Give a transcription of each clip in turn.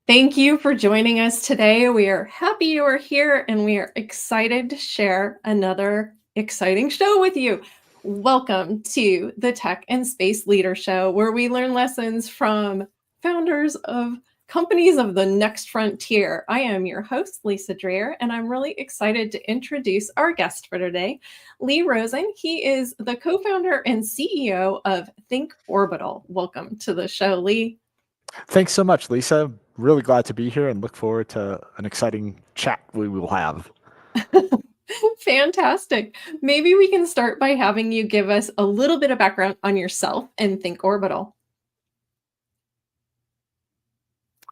Thank you for joining us today. We are happy you are here and we are excited to share another exciting show with you. Welcome to the Tech and Space Leader Show, where we learn lessons from founders of companies of the next frontier. I am your host, Lisa Dreher, and I'm really excited to introduce our guest for today, Lee Rosen. He is the co-founder and CEO of ThinkOrbital. Welcome to the show, Lee. Thanks so much, Lisa. Really glad to be here and look forward to an exciting chat we will have. Fantastic. Maybe we can start by having you give us a little bit of background on yourself and ThinkOrbital.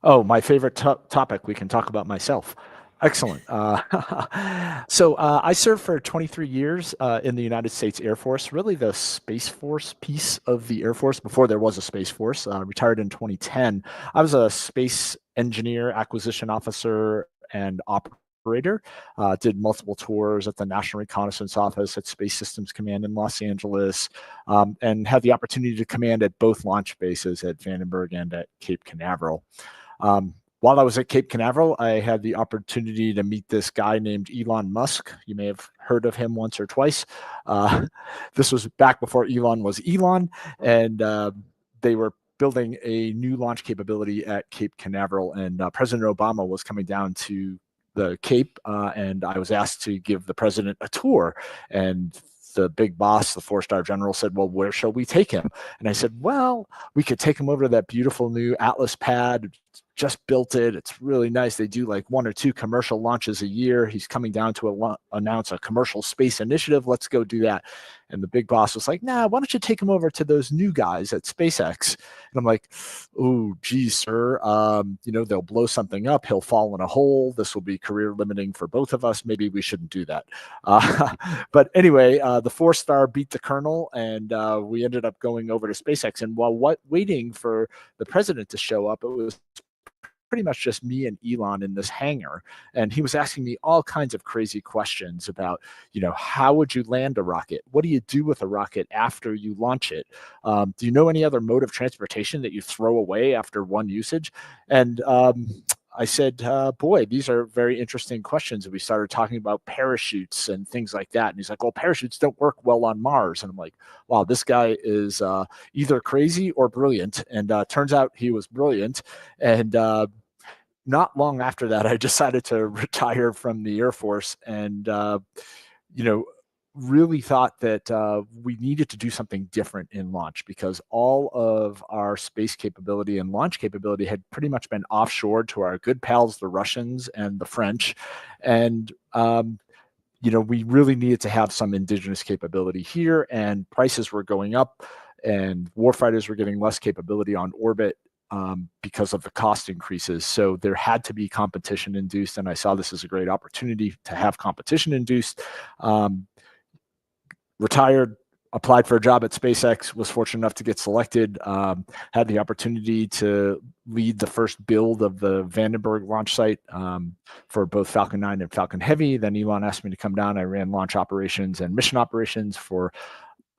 Oh, my favorite topic. We can talk about myself. Excellent. I served for 23 years in the United States Air Force, really the Space Force piece of the Air Force before there was a Space Force. Retired in 2010. I was a space engineer, acquisition officer, and operator. Did multiple tours at the National Reconnaissance Office, at Space Systems Command in Los Angeles, and had the opportunity to command at both launch bases at Vandenberg and at Cape Canaveral. While I was at Cape Canaveral, I had the opportunity to meet this guy named Elon Musk. You may have heard of him once or twice. This was back before Elon was Elon, and they were building a new launch capability at Cape Canaveral, and President Obama was coming down to the Cape, and I was asked to give the president a tour. And the big boss, the four-star general, said, well, where shall we take him? And I said, well, we could take him over to that beautiful new Atlas pad. Just built it. It's really nice. They do like 1 or 2 commercial launches a year. He's coming down to announce a commercial space initiative. Let's go do that. And the big boss was like, nah, why don't you take him over to those new guys at SpaceX? And I'm like, oh, geez, sir. They'll blow something up. He'll fall in a hole. This will be career limiting for both of us. Maybe we shouldn't do that. But anyway, the 4-star beat the colonel, and we ended up going over to SpaceX. And while waiting for the president to show up, it was pretty much just me and Elon in this hangar. And he was asking me all kinds of crazy questions about, how would you land a rocket? What do you do with a rocket after you launch it? Do you know any other mode of transportation that you throw away after one usage? And I said, boy, these are very interesting questions. And we started talking about parachutes and things like that. And he's like, well, parachutes don't work well on Mars. And I'm like, wow, this guy is either crazy or brilliant. And turns out he was brilliant. And not long after that, I decided to retire from the Air Force and, really thought that we needed to do something different in launch, because all of our space capability and launch capability had pretty much been offshored to our good pals, the Russians and the French. And, we really needed to have some indigenous capability here, and prices were going up and warfighters were getting less capability on orbit because of the cost increases. So there had to be competition induced, and I saw this as a great opportunity to have competition induced. Retired, applied for a job at SpaceX, was fortunate enough to get selected, had the opportunity to lead the first build of the Vandenberg launch site for both Falcon 9 and Falcon Heavy. Then Elon asked me to come down. I ran launch operations and mission operations for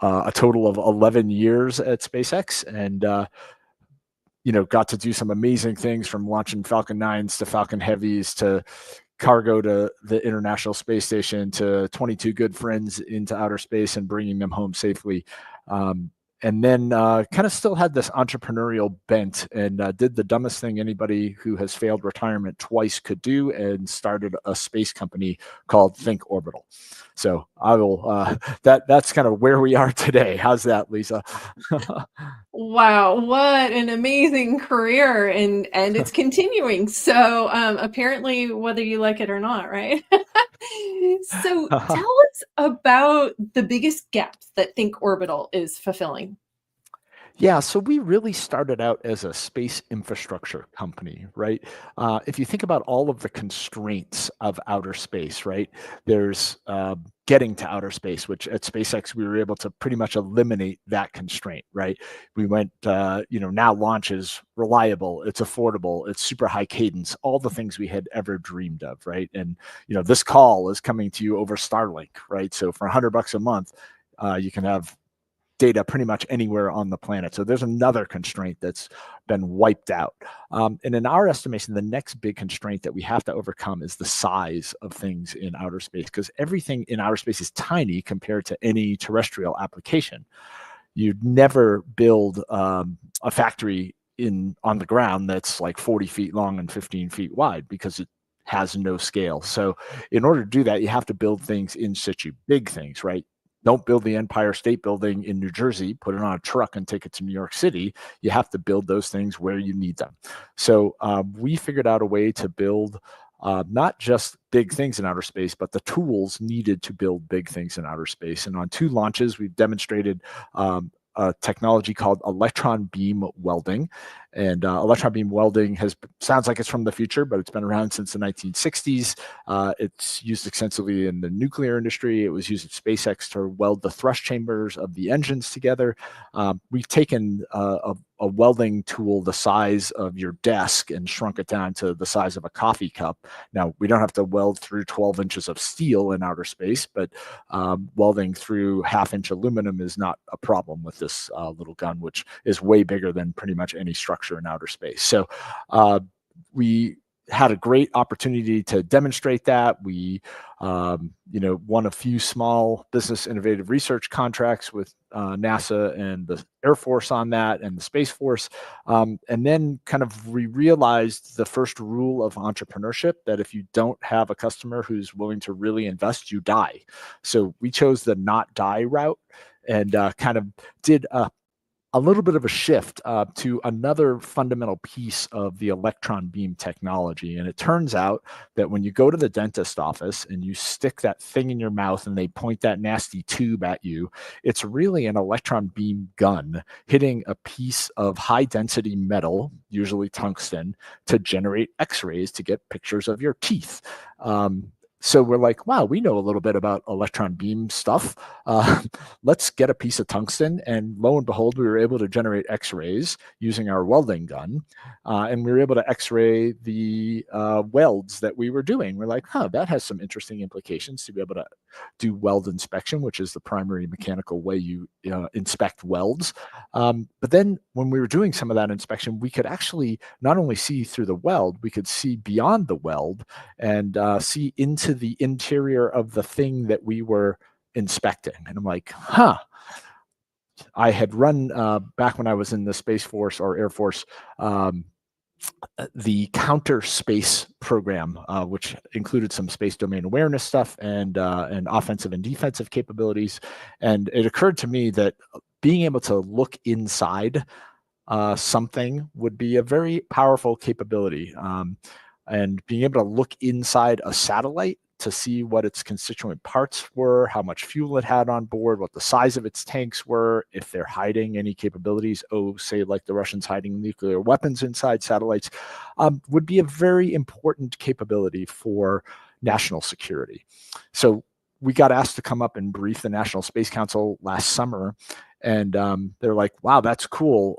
a total of 11 years at SpaceX, and got to do some amazing things, from launching Falcon 9s to Falcon Heavies to cargo to the International Space Station to 22 good friends into outer space and bringing them home safely. And then kind of still had this entrepreneurial bent, and did the dumbest thing anybody who has failed retirement twice could do, and started a space company called ThinkOrbital. So I will, that's kind of where we are today. How's that, Lisa? Wow, what an amazing career, and it's continuing. So apparently, whether you like it or not, right? So tell us about the biggest gaps that ThinkOrbital is fulfilling. Yeah, so we really started out as a space infrastructure company, right? If you think about all of the constraints of outer space, right? There's getting to outer space, which at SpaceX we were able to pretty much eliminate that constraint, right? We went, now launch is reliable, it's affordable, it's super high cadence, all the things we had ever dreamed of, right? And this call is coming to you over Starlink, right? So for $100 a month, you can have data pretty much anywhere on the planet. So there's another constraint that's been wiped out. And in our estimation, the next big constraint that we have to overcome is the size of things in outer space, because everything in outer space is tiny compared to any terrestrial application. You'd never build a factory on the ground that's like 40 feet long and 15 feet wide, because it has no scale. So in order to do that, you have to build things in situ, big things, right? Don't build the Empire State Building in New Jersey, put it on a truck and take it to New York City. You have to build those things where you need them. So we figured out a way to build not just big things in outer space, but the tools needed to build big things in outer space. And on 2 launches, we've demonstrated a technology called electron beam welding. And electron beam welding sounds like it's from the future, but it's been around since the 1960s. It's used extensively in the nuclear industry. It was used at SpaceX to weld the thrust chambers of the engines together. We've taken a welding tool the size of your desk and shrunk it down to the size of a coffee cup. Now, we don't have to weld through 12 inches of steel in outer space, but welding through 1/2-inch aluminum is not a problem with this little gun, which is way bigger than pretty much any structure in outer space. So we had a great opportunity to demonstrate that. We won a few small business innovative research contracts with NASA and the Air Force on that, and the Space Force. And then we realized the first rule of entrepreneurship, that if you don't have a customer who's willing to really invest, you die. So we chose the not die route, and did a little bit of a shift to another fundamental piece of the electron beam technology. And it turns out that when you go to the dentist office and you stick that thing in your mouth and they point that nasty tube at you, it's really an electron beam gun hitting a piece of high density metal, usually tungsten, to generate X-rays to get pictures of your teeth. So we're like, wow, we know a little bit about electron beam stuff. Let's get a piece of tungsten. And lo and behold, we were able to generate X-rays using our welding gun. And we were able to X-ray the welds that we were doing. We're like, that has some interesting implications to be able to do weld inspection, which is the primary mechanical way you inspect welds. But then when we were doing some of that inspection, we could actually not only see through the weld, we could see beyond the weld and see into the interior of the thing that we were inspecting. And I'm like, I had run back when I was in the Space Force or Air Force, the counter space program, which included some space domain awareness stuff and offensive and defensive capabilities. And it occurred to me that being able to look inside something would be a very powerful capability. And being able to look inside a satellite to see what its constituent parts were, how much fuel it had on board, what the size of its tanks were, if they're hiding any capabilities, say like the Russians hiding nuclear weapons inside satellites, would be a very important capability for national security. So we got asked to come up and brief the National Space Council last summer. And they're like, wow, that's cool.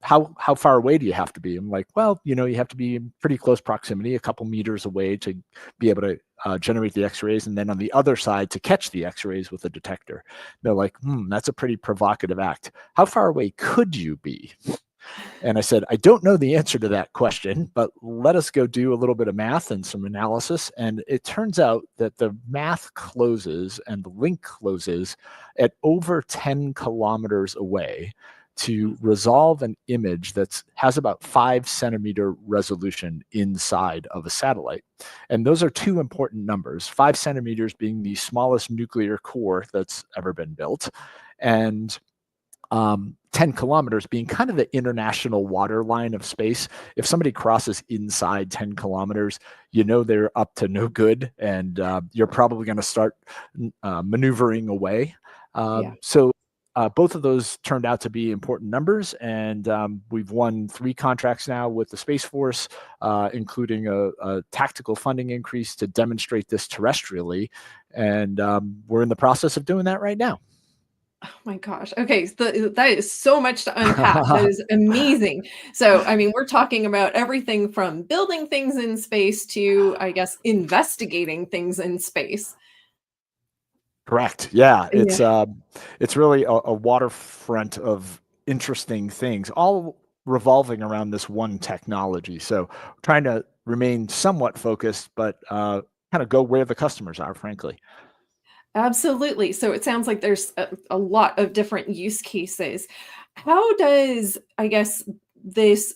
How far away do you have to be? I'm like, well, you have to be in pretty close proximity, a couple meters away to be able to generate the X-rays, and then on the other side to catch the X-rays with a detector. They're like, that's a pretty provocative act. How far away could you be? And I said, I don't know the answer to that question, but let us go do a little bit of math and some analysis. And it turns out that the math closes and the link closes at over 10 kilometers away to resolve an image that has about 5-centimeter resolution inside of a satellite. And those are 2 important numbers, 5 centimeters being the smallest nuclear core that's ever been built, and 10 kilometers being kind of the international water line of space. If somebody crosses inside 10 kilometers, they're up to no good, and you're probably going to start maneuvering away. So both of those turned out to be important numbers, and we've won 3 contracts now with the Space Force, including a tactical funding increase to demonstrate this terrestrially, and we're in the process of doing that right now. Oh my gosh. Okay. That is so much to unpack. That is amazing. So, I mean, we're talking about everything from building things in space to, I guess, investigating things in space. Correct. Yeah, Yeah. it's really a waterfront of interesting things, all revolving around this one technology. So trying to remain somewhat focused, but kind of go where the customers are, frankly. Absolutely. So it sounds like there's a lot of different use cases. How does, I guess, this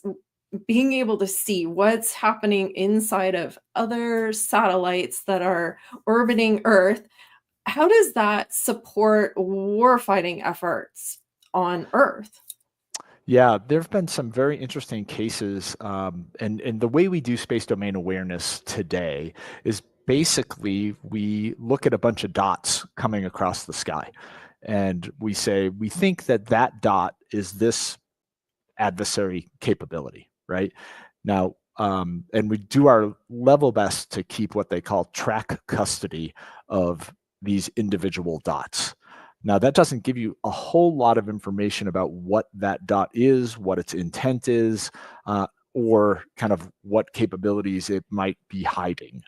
being able to see what's happening inside of other satellites that are orbiting Earth, how does that support warfighting efforts on Earth? Yeah, there have been some very interesting cases, and the way we do space domain awareness today is basically we look at a bunch of dots coming across the sky, and we say we think that that dot is this adversary capability, right? Now, and we do our level best to keep what they call track custody of these individual dots. Now, that doesn't give you a whole lot of information about what that dot is, what its intent is, or kind of what capabilities it might be hiding.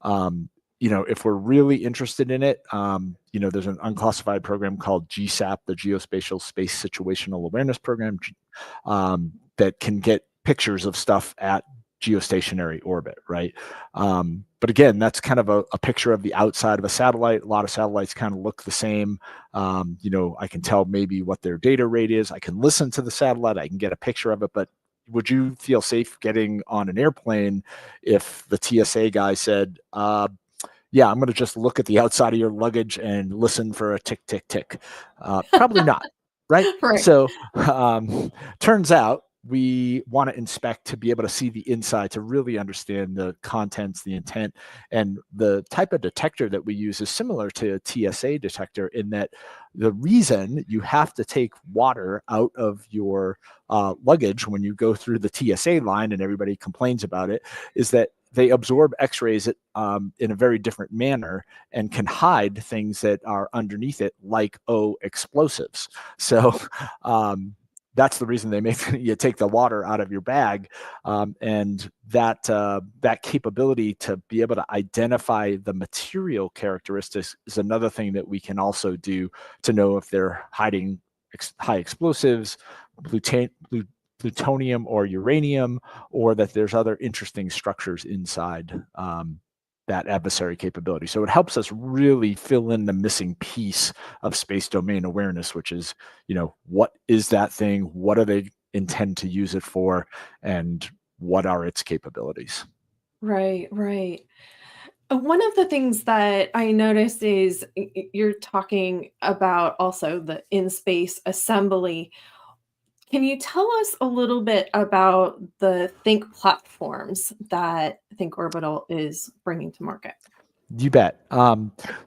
Um, if we're really interested in it, there's an unclassified program called GSAP, the Geospatial Space Situational Awareness Program, that can get pictures of stuff at geostationary orbit, right? But again, that's kind of a picture of the outside of a satellite. A lot of satellites kind of look the same. I can tell maybe what their data rate is. I can listen to the satellite. I can get a picture of it, but would you feel safe getting on an airplane if the TSA guy said, yeah, I'm going to just look at the outside of your luggage and listen for a tick, tick, tick? Probably not, right? Right. So turns out we want to inspect to be able to see the inside, to really understand the contents, the intent. And the type of detector that we use is similar to a TSA detector in that the reason you have to take water out of your luggage when you go through the TSA line, and everybody complains about it, is that they absorb X-rays in a very different manner and can hide things that are underneath it, like explosives. So that's the reason they make you take the water out of your bag, and that capability to be able to identify the material characteristics is another thing that we can also do to know if they're hiding high explosives, plutonium or uranium, or that there's other interesting structures inside that adversary capability. So it helps us really fill in the missing piece of space domain awareness, which is, what is that thing? What do they intend to use it for? And what are its capabilities? Right, right. One of the things that I noticed is you're talking about also the in space assembly. Can you tell us a little bit about the Think platforms that ThinkOrbital is bringing to market? You bet.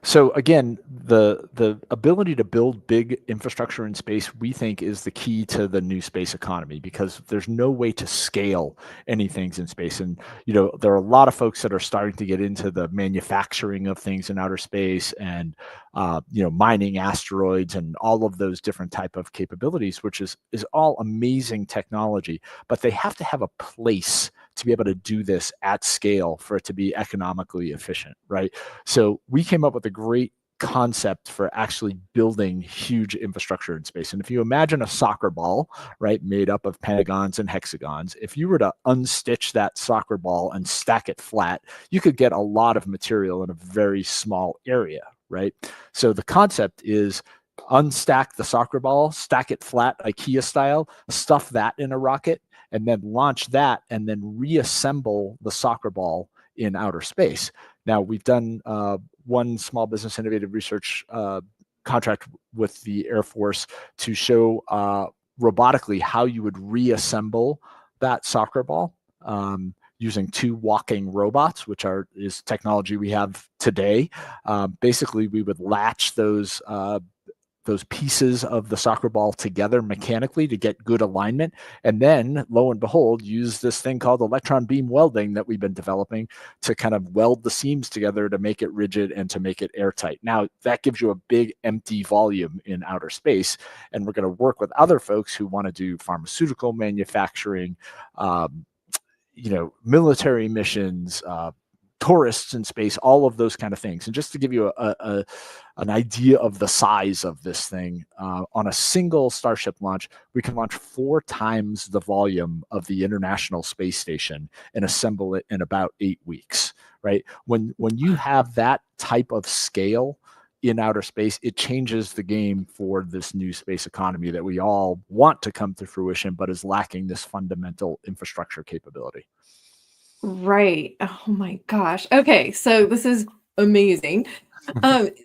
So again, the ability to build big infrastructure in space, we think, is the key to the new space economy, because there's no way to scale anything in space. And there are a lot of folks that are starting to get into the manufacturing of things in outer space, and mining asteroids and all of those different type of capabilities, which is all amazing technology. But they have to have a place to be able to do this at scale for it to be economically efficient, right? So we came up with a great concept for actually building huge infrastructure in space. And if you imagine a soccer ball, right, made up of pentagons and hexagons, if you were to unstitch that soccer ball and stack it flat, you could get a lot of material in a very small area, right? So the concept is unstack the soccer ball, stack it flat, IKEA style, stuff that in a rocket, and then launch that, and then reassemble the soccer ball in outer space. Now, we've done one small business innovative research contract with the Air Force to show robotically how you would reassemble that soccer ball using two walking robots, which is technology we have today. Basically, we would latch those pieces of the soccer ball together mechanically to get good alignment. And then, lo and behold, use this thing called electron beam welding that we've been developing to kind of weld the seams together to make it rigid and to make it airtight. Now, that gives you a big empty volume in outer space. And we're going to work with other folks who want to do pharmaceutical manufacturing, military missions, tourists in space, all of those kind of things. And just to give you an idea of the size of this thing, on a single Starship launch, we can launch 4 times the volume of the International Space Station and assemble it in about 8 weeks, right? When you have that type of scale in outer space, it changes the game for this new space economy that we all want to come to fruition, but is lacking this fundamental infrastructure capability. Right. Oh my gosh. Okay, so this is amazing.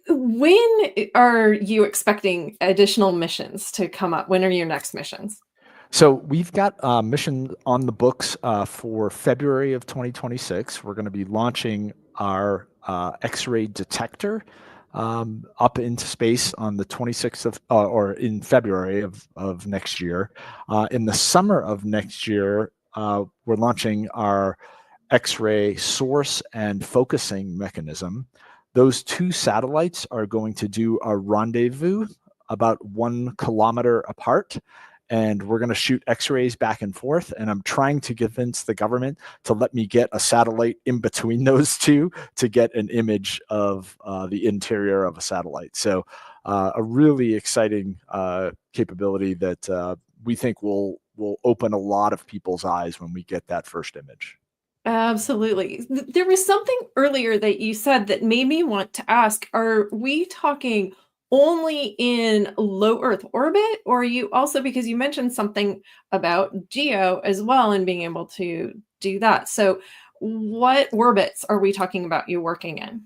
When are you expecting additional missions to come up? When are your next missions? So we've got a mission on the books for February of 2026. We're going to be launching our X-ray detector up into space on the 26th of, or in February of next year. In the summer of next year, we're launching our X-ray source and focusing mechanism. Those 2 satellites are going to do a rendezvous about 1 kilometer apart, and we're going to shoot X-rays back and forth. And I'm trying to convince the government to let me get a satellite in between those 2 to get an image of the interior of a satellite. So a really exciting capability that we think will open a lot of people's eyes when we get that first image. Absolutely. There was something earlier that you said that made me want to ask, are we talking only in low Earth orbit, or are you also, because you mentioned something about geo as well and being able to do that. So what orbits are we talking about you working in?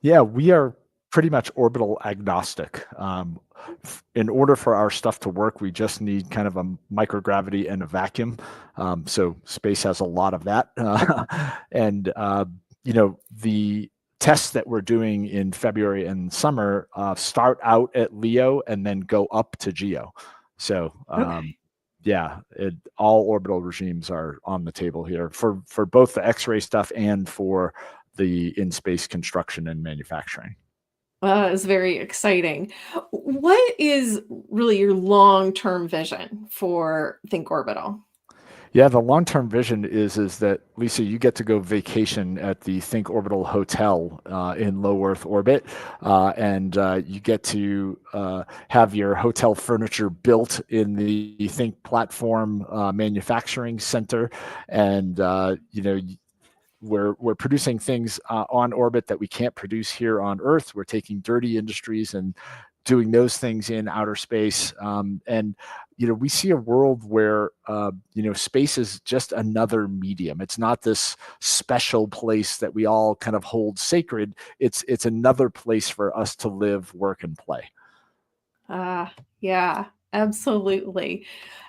Yeah, we are pretty much orbital agnostic. In order for our stuff to work, we just need kind of a microgravity and a vacuum. So space has a lot of that. And, the tests that we're doing in February and summer start out at LEO and then go up to GEO. So, Okay. yeah, all orbital regimes are on the table here for both the X-ray stuff and for the in-space construction and manufacturing. It's very exciting. What is really your long-term vision for Think Orbital? Yeah, the long-term vision is that, Lisa, you get to go vacation at the Think Orbital Hotel in low Earth orbit, and you get to have your hotel furniture built in the Think Platform Manufacturing Center, and we're producing things on orbit that we can't produce here on Earth. We're taking dirty industries and doing those things in outer space. And we see a world where space is just another medium. It's not this special place that we all kind of hold sacred. It's another place for us to live, work, and play. Yeah, absolutely.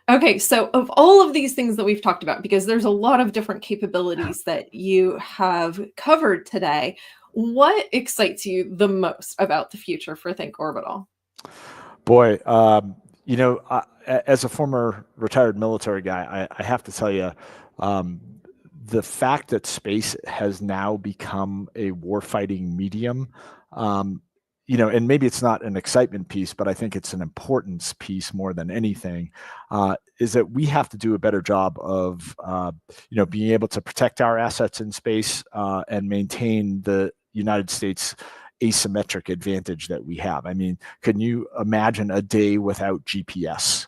Okay, so of all of these things that we've talked about, because there's a lot of different capabilities that you have covered today, what excites you the most about the future for Think Orbital? Boy, as a former retired military guy, I have to tell you, um, the fact that space has now become a warfighting medium, um, and maybe it's not an excitement piece, but I think it's an importance piece more than anything, is that we have to do a better job of, being able to protect our assets in space and maintain the United States asymmetric advantage that we have. I mean, can you imagine a day without GPS,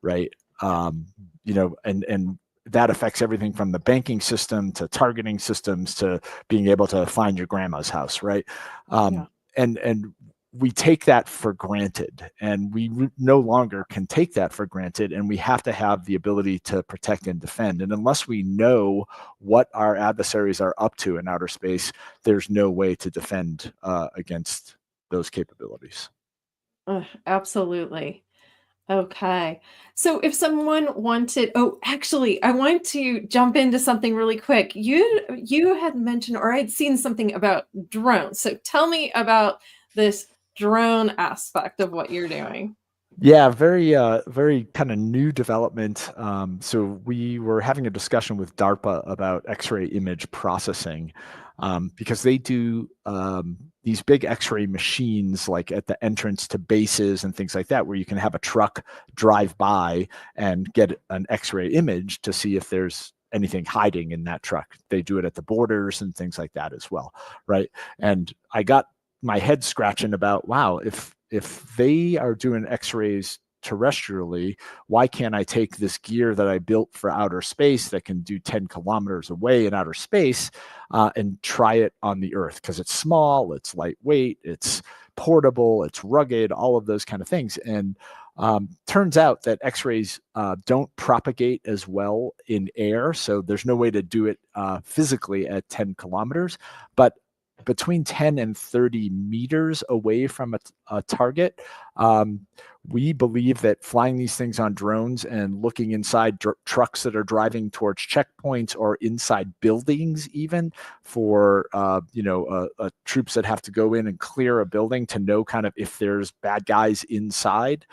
right? And that affects everything from the banking system to targeting systems to being able to find your grandma's house, right? Yeah. And we take that for granted, and we no longer can take that for granted, and we have to have the ability to protect and defend. And unless we know what our adversaries are up to in outer space, there's no way to defend against those capabilities. Absolutely. Okay. So if someone wanted, oh, actually, I want to jump into something really quick. You had mentioned, or I'd seen something about drones. So tell me about this drone aspect of what you're doing. Yeah, very kind of new development. So we were having a discussion with DARPA about X-ray image processing because they do these big X-ray machines like at the entrance to bases and things like that, where you can have a truck drive by and get an X-ray image to see if there's anything hiding in that truck. They do it at the borders and things like that as well, right? And I got my head scratching about, wow, if they are doing X-rays terrestrially, why can't I take this gear that I built for outer space that can do 10 kilometers away in outer space and try it on the Earth? Because it's small, it's lightweight, it's portable, it's rugged, all of those kind of things. And turns out that X-rays don't propagate as well in air, so there's no way to do it physically at 10 kilometers. But between 10 and 30 meters away from a target, we believe that flying these things on drones and looking inside trucks that are driving towards checkpoints or inside buildings, even for troops that have to go in and clear a building to know kind of if there's bad guys inside,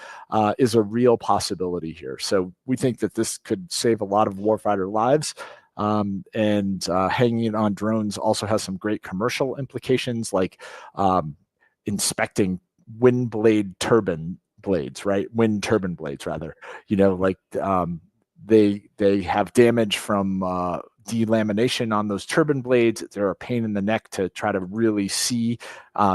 is a real possibility here. So we think that this could save a lot of warfighter lives. And hanging it on drones also has some great commercial implications, like inspecting wind turbine blades, right? Wind turbine blades, rather. They have damage from delamination on those turbine blades. They're a pain in the neck to try to really see.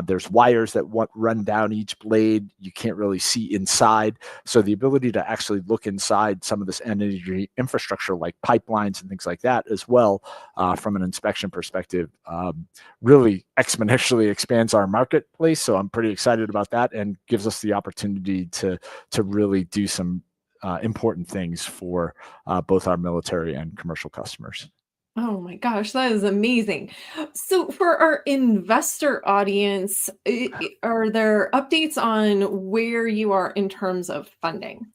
There's wires that run down each blade. You can't really see inside. So the ability to actually look inside some of this energy infrastructure, like pipelines and things like that as well, from an inspection perspective, really exponentially expands our marketplace. So I'm pretty excited about that, and gives us the opportunity to really do some important things for both our military and commercial customers. Oh my gosh, that is amazing. So for our investor audience, are there updates on where you are in terms of funding?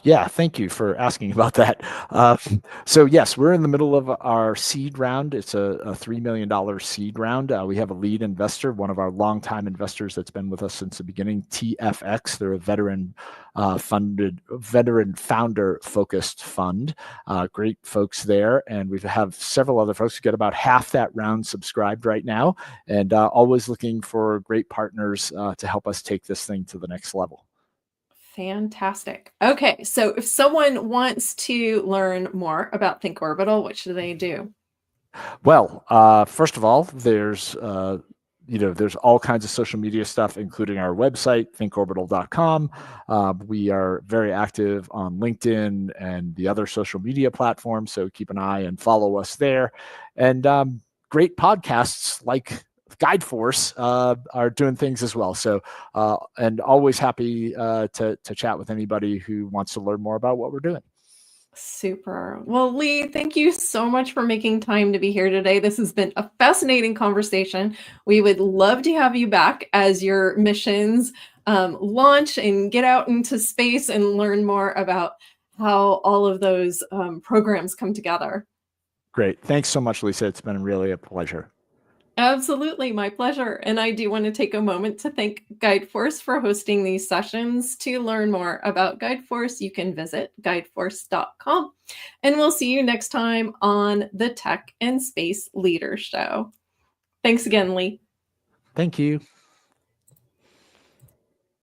Yeah, thank you for asking about that. So yes, we're in the middle of our seed round. It's a $3 million seed round. We have a lead investor, one of our longtime investors that's been with us since the beginning, TFX. They're a veteran founder focused fund. Great folks there. And we have several other folks who get about half that round subscribed right now, and always looking for great partners to help us take this thing to the next level. Fantastic. Okay, so if someone wants to learn more about ThinkOrbital, what should they do? Well, first of all, there's all kinds of social media stuff, including our website, thinkorbital.com. We are very active on LinkedIn and the other social media platforms, so keep an eye and follow us there. And great podcasts like Guideforce are doing things as well. So, and always happy to chat with anybody who wants to learn more about what we're doing. Super. Well, Lee, thank you so much for making time to be here today. This has been a fascinating conversation. We would love to have you back as your missions launch and get out into space and learn more about how all of those programs come together. Great. Thanks so much, Lisa. It's been really a pleasure. Absolutely, my pleasure. And I do want to take a moment to thank Guideforce for hosting these sessions. To learn more about Guideforce, you can visit guideforce.com. And we'll see you next time on the Tech and Space Leader Show. Thanks again, Lee. Thank you.